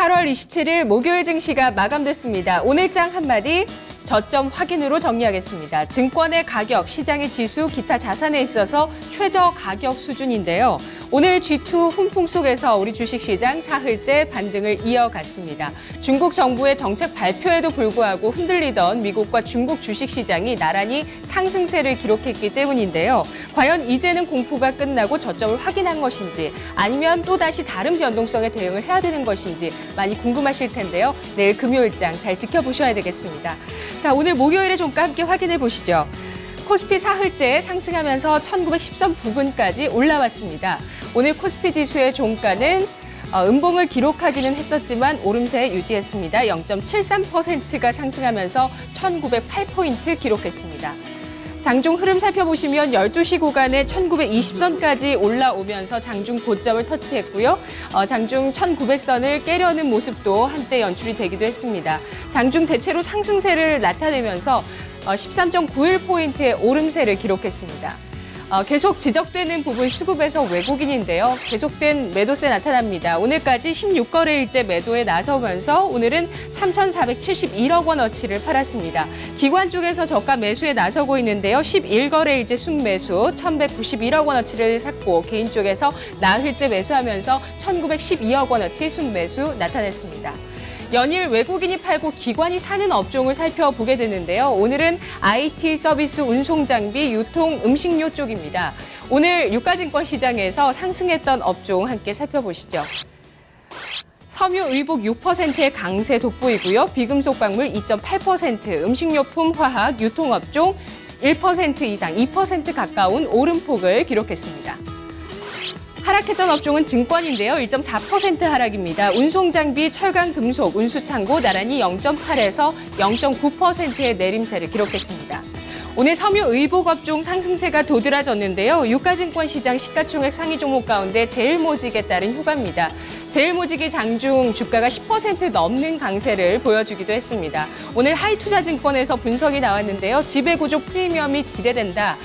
8월 27일 목요일 증시가 마감됐습니다. 오늘장 한마디 저점 확인으로 정리하겠습니다. 증권의 가격, 시장의 지수, 기타 자산에 있어서 최저 가격 수준인데요. 오늘 G2 훈풍 속에서 우리 주식시장 사흘째 반등을 이어갔습니다. 중국 정부의 정책 발표에도 불구하고 흔들리던 미국과 중국 주식시장이 나란히 상승세를 기록했기 때문인데요. 과연 이제는 공포가 끝나고 저점을 확인한 것인지 아니면 또다시 다른 변동성에 대응을 해야 되는 것인지 많이 궁금하실 텐데요. 내일 금요일장 잘 지켜보셔야 되겠습니다. 자, 오늘 목요일의 종가 함께 확인해 보시죠. 코스피 사흘째 상승하면서 1910선 부근까지 올라왔습니다. 오늘 코스피 지수의 종가는 음봉을 기록하기는 했었지만 오름세 유지했습니다. 0.73%가 상승하면서 1908포인트 기록했습니다. 장중 흐름 살펴보시면 12시 구간에 1920선까지 올라오면서 장중 고점을 터치했고요. 장중 1900선을 깨려는 모습도 한때 연출이 되기도 했습니다. 장중 대체로 상승세를 나타내면서 13.91포인트의 오름세를 기록했습니다. 계속 지적되는 부분 수급에서 외국인인데요. 계속된 매도세 나타납니다. 오늘까지 16거래일째 매도에 나서면서 오늘은 3,471억 원어치를 팔았습니다. 기관 쪽에서 저가 매수에 나서고 있는데요. 11거래일째 순매수 1,191억 원어치를 샀고 개인 쪽에서 나흘째 매수하면서 1,912억 원어치 순매수 나타냈습니다. 연일 외국인이 팔고 기관이 사는 업종을 살펴보게 되는데요. 오늘은 IT 서비스, 운송장비, 유통, 음식료 쪽입니다. 오늘 유가증권 시장에서 상승했던 업종 함께 살펴보시죠. 섬유의복 6%의 강세 돋보이고요. 비금속 광물 2.8%, 음식료품, 화학, 유통업종 1% 이상, 2% 가까운 오름폭을 기록했습니다. 하락했던 업종은 증권인데요. 1.4% 하락입니다. 운송장비, 철강금속, 운수창고 나란히 0.8에서 0.9%의 내림세를 기록했습니다. 오늘 섬유의복업종 상승세가 도드라졌는데요. 유가증권 시장 시가총액 상위 종목 가운데 제일모직에 따른 휴가입니다. 제일모직이 장중 주가가 10% 넘는 강세를 보여주기도 했습니다. 오늘 하이투자증권에서 분석이 나왔는데요. 지배구조 프리미엄이 기대된다.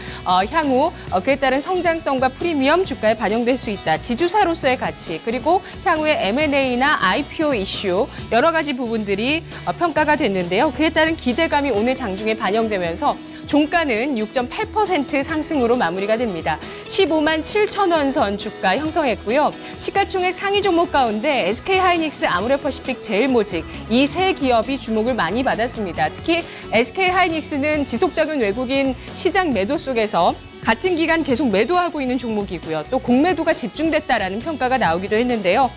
향후 그에 따른 성장성과 프리미엄 주가에 반영될 수 있다. 지주사로서의 가치, 그리고 향후의 M&A나 IPO 이슈 여러 가지 부분들이 평가가 됐는데요. 그에 따른 기대감이 오늘 장중에 반영되면서 종가는 6.8% 상승으로 마무리가 됩니다. 15만 7천 원 선 주가 형성했고요. 시가총액 상위 종목 가운데 SK하이닉스, 아모레퍼시픽, 제일모직 이 세 기업이 주목을 많이 받았습니다. 특히 SK하이닉스는 지속적인 외국인 시장 매도 속에서 같은 기간 계속 매도하고 있는 종목이고요. 또 공매도가 집중됐다라는 평가가 나오기도 했는데요.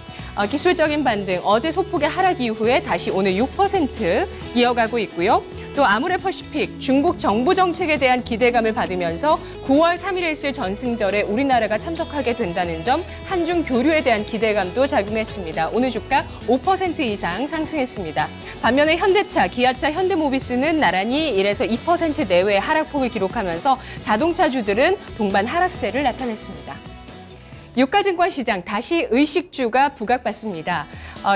기술적인 반등, 어제 소폭의 하락 이후에 다시 오늘 6% 이어가고 있고요. 또 아모레퍼시픽, 중국 정부 정책에 대한 기대감을 받으면서 9월 3일에 있을 전승절에 우리나라가 참석하게 된다는 점, 한중 교류에 대한 기대감도 작용했습니다. 오늘 주가 5% 이상 상승했습니다. 반면에 현대차, 기아차, 현대모비스는 나란히 1에서 2% 내외의 하락폭을 기록하면서 자동차주들은 동반 하락세를 나타냈습니다. 유가증권 시장 다시 의식주가 부각받습니다.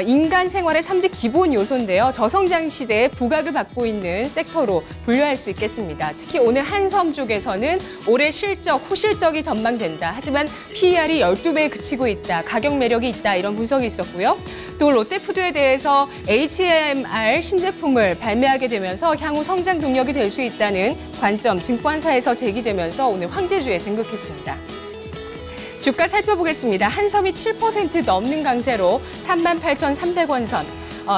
인간 생활의 3대 기본 요소인데요. 저성장 시대에 부각을 받고 있는 섹터로 분류할 수 있겠습니다. 특히 오늘 한섬 쪽에서는 올해 실적, 호실적이 전망된다. 하지만 PER이 12배에 그치고 있다. 가격 매력이 있다. 이런 분석이 있었고요. 또 롯데푸드에 대해서 HMR 신제품을 발매하게 되면서 향후 성장 동력이 될 수 있다는 관점 증권사에서 제기되면서 오늘 황제주에 등극했습니다. 주가 살펴보겠습니다. 한섬이 7% 넘는 강세로 38,300원 선,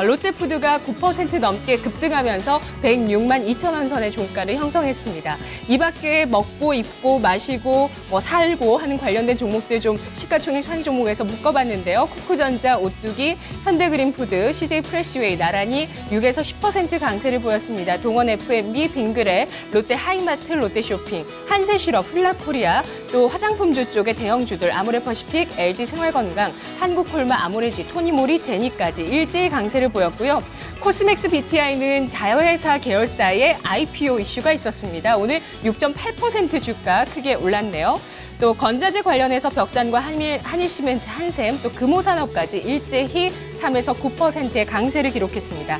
롯데푸드가 9% 넘게 급등하면서 106만 2천 원 선의 종가를 형성했습니다. 이 밖에 먹고 입고 마시고 살고 하는 관련된 종목들 좀 시가총액 상위 종목에서 묶어봤는데요. 쿠쿠전자, 오뚜기, 현대그린푸드, CJ프레시웨이 나란히 6에서 10% 강세를 보였습니다. 동원 F&B, 빙그레, 롯데하이마트, 롯데쇼핑, 한세실업, 휠라코리아, 또 화장품주 쪽의 대형주들 아모레퍼시픽, LG생활건강, 한국콜마, 아모레지, 토니모리, 제니까지 일제히 강세를 보였고요. 코스맥스 BTI는 자회사 계열사의 IPO 이슈가 있었습니다. 오늘 6.8% 주가 크게 올랐네요. 또 건자재 관련해서 벽산과 한일시멘트, 한샘, 또 금호산업까지 일제히 3에서 9%의 강세를 기록했습니다.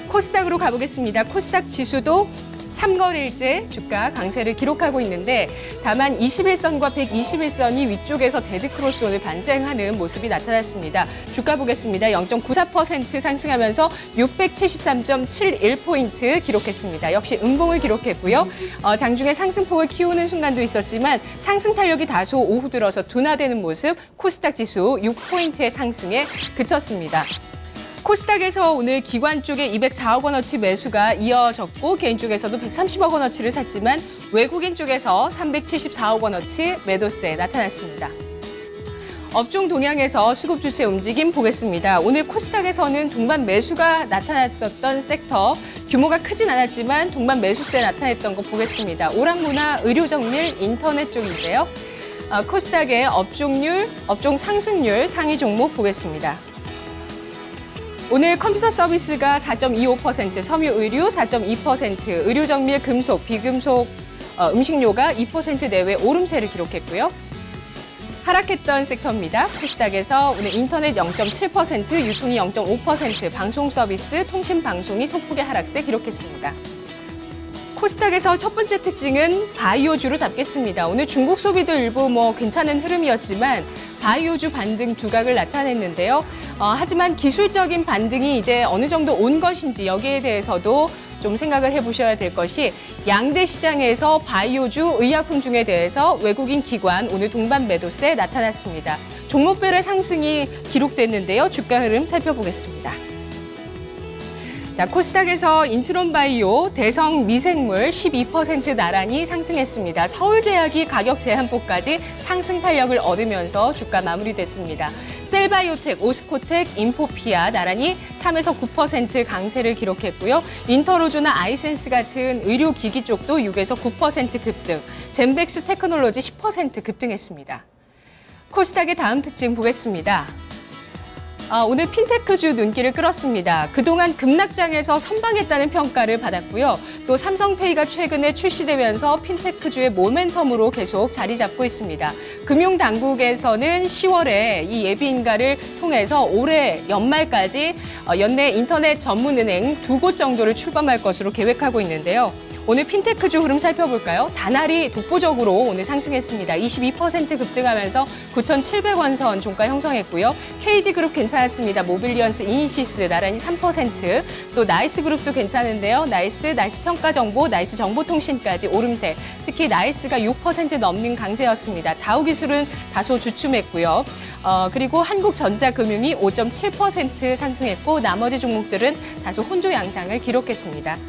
코스닥으로 가보겠습니다. 코스닥 지수도 3거래일째 주가 강세를 기록하고 있는데 다만 21선과 121선이 위쪽에서 데드크로스 오늘 반등하는 모습이 나타났습니다. 주가 보겠습니다. 0.94% 상승하면서 673.71포인트 기록했습니다. 역시 음봉을 기록했고요. 장중에 상승폭을 키우는 순간도 있었지만 상승 탄력이 다소 오후 들어서 둔화되는 모습, 코스닥 지수 6포인트의 상승에 그쳤습니다. 코스닥에서 오늘 기관 쪽에 204억 원어치 매수가 이어졌고 개인 쪽에서도 130억 원어치를 샀지만 외국인 쪽에서 374억 원어치 매도세 나타났습니다. 업종 동향에서 수급 주체 움직임 보겠습니다. 오늘 코스닥에서는 동반 매수가 나타났었던 섹터, 규모가 크진 않았지만 동반 매수세 나타냈던 거 보겠습니다. 오락문화, 의료정밀, 인터넷 쪽인데요. 코스닥의 업종률, 업종 상승률 상위 종목 보겠습니다. 오늘 컴퓨터 서비스가 4.25%, 섬유의류 4.2%, 의료정밀, 금속, 비금속, 음식료가 2% 내외 오름세를 기록했고요. 하락했던 섹터입니다. 코스닥에서 오늘 인터넷 0.7%, 유통이 0.5%, 방송 서비스, 통신 방송이 소폭의 하락세 기록했습니다. 코스닥에서 첫 번째 특징은 바이오주로 잡겠습니다. 오늘 중국 소비도 일부 괜찮은 흐름이었지만 바이오주 반등 두각을 나타냈는데요. 하지만 기술적인 반등이 이제 어느 정도 온 것인지 여기에 대해서도 좀 생각을 해보셔야 될 것이 양대 시장에서 바이오주 의약품 중에 대해서 외국인 기관 오늘 동반 매도세 나타났습니다. 종목별의 상승이 기록됐는데요. 주가 흐름 살펴보겠습니다. 자, 코스닥에서 인트론바이오, 대성 미생물 12% 나란히 상승했습니다. 서울제약이 가격 제한폭까지 상승 탄력을 얻으면서 주가 마무리됐습니다. 셀바이오텍, 오스코텍, 인포피아 나란히 3에서 9% 강세를 기록했고요. 인터로조나 아이센스 같은 의료기기 쪽도 6에서 9% 급등, 젠백스 테크놀로지 10% 급등했습니다. 코스닥의 다음 특징 보겠습니다. 오늘 핀테크주 눈길을 끌었습니다. 그동안 급락장에서 선방했다는 평가를 받았고요. 또 삼성페이가 최근에 출시되면서 핀테크주의 모멘텀으로 계속 자리 잡고 있습니다. 금융당국에서는 10월에 이 예비인가를 통해서 올해 연말까지 연내 인터넷 전문은행 2곳 정도를 출범할 것으로 계획하고 있는데요. 오늘 핀테크주 흐름 살펴볼까요? 다날이 독보적으로 오늘 상승했습니다. 22% 급등하면서 9,700원 선 종가 형성했고요. KG그룹 괜찮았습니다. 모빌리언스, 이니시스 나란히 3%. 또 나이스그룹도 괜찮은데요. 나이스 평가정보, 나이스 정보통신까지 오름세. 특히 나이스가 6% 넘는 강세였습니다. 다우기술은 다소 주춤했고요. 그리고 한국전자금융이 5.7% 상승했고 나머지 종목들은 다소 혼조 양상을 기록했습니다.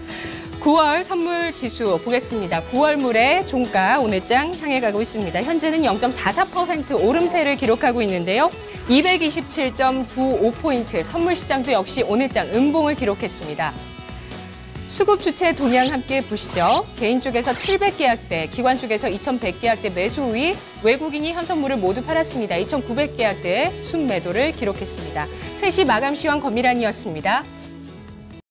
9월 선물 지수 보겠습니다. 9월물의 종가 오늘장 향해 가고 있습니다. 현재는 0.44% 오름세를 기록하고 있는데요. 227.95포인트, 선물시장도 역시 오늘장 음봉을 기록했습니다. 수급 주체 동향 함께 보시죠. 개인 쪽에서 700계약대, 기관 쪽에서 2100계약대 매수 우위, 외국인이 현선물을 모두 팔았습니다. 2900계약대의 순매도를 기록했습니다. 3시 마감 시황 권미란이었습니다.